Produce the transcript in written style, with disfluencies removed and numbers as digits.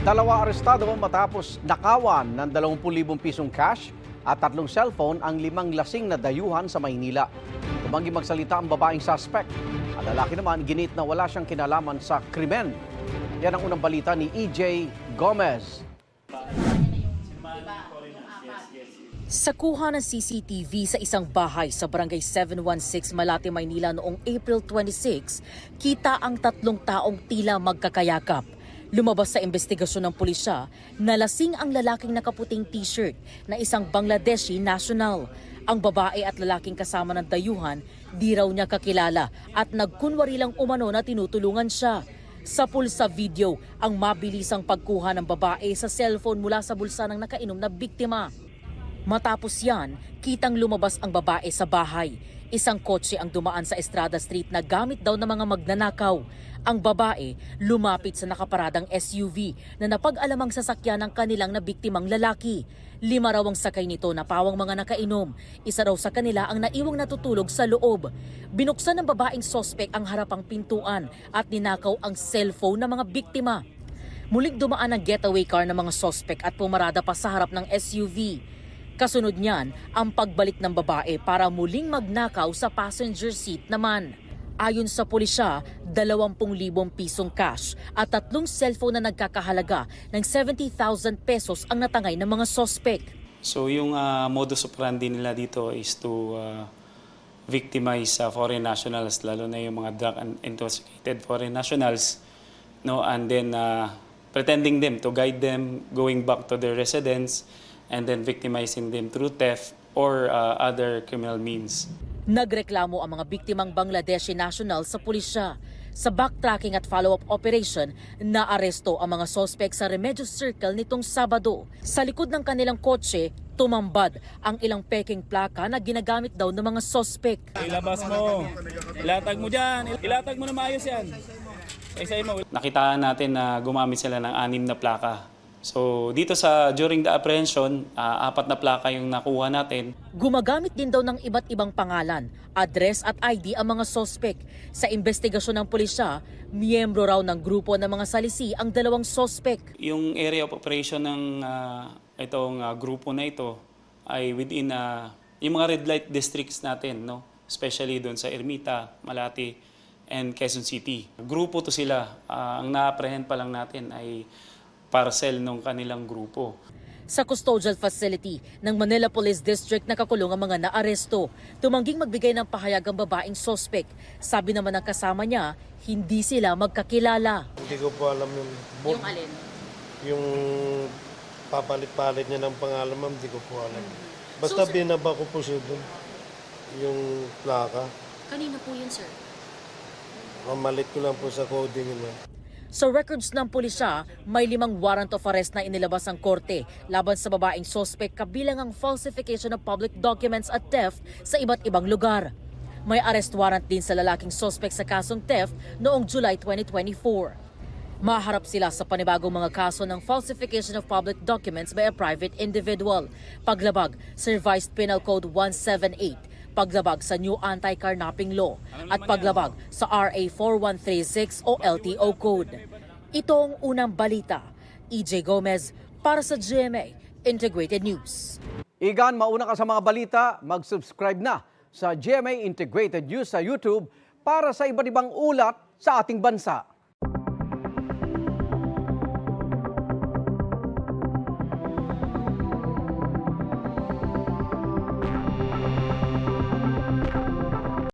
Dalawa arestado matapos nakawan ng 20,000 pisong cash at 3 cellphone ang 5 lasing na dayuhan sa Maynila. Tumanggi magsalita ang babaeng suspect. Ang lalaki naman ginit na wala siyang kinalaman sa krimen. Yan ang unang balita ni EJ Gomez. Sa kuha ng CCTV sa isang bahay sa Barangay 716 Malate, Maynila noong April 26, kita ang 3 taong tila magkakayakap. Lumabas sa investigasyon ng pulisya na lasing ang lalaking nakaputing t-shirt na isang Bangladeshi national. Ang babae at lalaking kasama ng dayuhan, di raw niya kakilala at nagkunwari lang umano na tinutulungan siya. Sa pulsa video, ang mabilisang pagkuha ng babae sa cellphone mula sa bulsa ng nakainom na biktima. Matapos yan, kitang lumabas ang babae sa bahay. Isang kotse ang dumaan sa Estrada Street na gamit daw ng mga magnanakaw. Ang babae lumapit sa nakaparadang SUV na napag-alamang sasakyan ng kanilang nabiktimang lalaki. 5 raw ang sakay nito na pawang mga nakainom. Isa raw sa kanila ang naiwang natutulog sa loob. Binuksan ng babaeng sospek ang harapang pintuan at ninakaw ang cellphone ng mga biktima. Muling dumaan ang getaway car ng mga sospek at pumarada pa sa harap ng SUV. Kasunod niyan, ang pagbalik ng babae para muling magnakaw sa passenger seat naman. Ayon sa pulisya, 20,000 pisong cash at 3 cellphone na nagkakahalaga ng 70,000 pesos ang natangay ng mga sospek. So yung modus operandi nila dito is to victimize foreign nationals, lalo na yung mga drug and intoxicated foreign nationals, no, and then pretending them to guide them going back to their residence and then victimizing them through theft or other criminal means. Nagreklamo ang mga biktimang Bangladeshi national sa pulisya. Sa backtracking at follow-up operation, naaresto ang mga sospek sa Remedios Circle nitong Sabado. Sa likod ng kanilang kotse, tumambad ang ilang peking plaka na ginagamit daw ng mga sospek. Ilabas mo, ilatag mo dyan, ilatag mo na maayos yan. Nakitaan natin na gumamit sila ng 6 na plaka. So dito during the apprehension, 4 na plaka yung nakuha natin. Gumagamit din daw ng iba't ibang pangalan, address at ID ang mga sospek. Sa investigasyon ng pulisya, miyembro raw ng grupo ng mga salisi ang 2 sospek. Yung area of operation ng itong grupo na ito ay within yung mga red light districts natin, no? Especially doon sa Ermita, Malate, and Quezon City. Grupo to sila. Ang na-apprehend pa lang natin ay parcel ng kanilang grupo. Sa custodial facility ng Manila Police District nakakulong ang mga naaresto. Tumangging magbigay ng pahayag ang babaeng sospek. Sabi naman ng kasama niya, hindi sila magkakilala. Hindi ko po alam yung... Yung alin? Yung papalit-palit niya ng pangalan, ma'am, hindi ko po alam. Basta binaba ko po siya doon. Yung plaka. Kanina po yun, sir? Mamalit ko lang po sa coding niya. Sa records ng pulisya, may 5 warrant of arrest na inilabas ang korte laban sa babaeng sospek kabilang ang falsification of public documents at theft sa iba't ibang lugar. May arrest warrant din sa lalaking sospek sa kasong theft noong July 2024. Maharap sila sa panibagong mga kaso ng falsification of public documents by a private individual, paglabag sa Revised Penal Code 178, paglabag sa New Anti-Carnapping Law at paglabag sa RA 4136 o LTO Code. Ito ang unang balita. EJ Gomez para sa GMA Integrated News. Igan, mauna ka sa mga balita, mag-subscribe na sa GMA Integrated News sa YouTube para sa iba't ibang ulat sa ating bansa.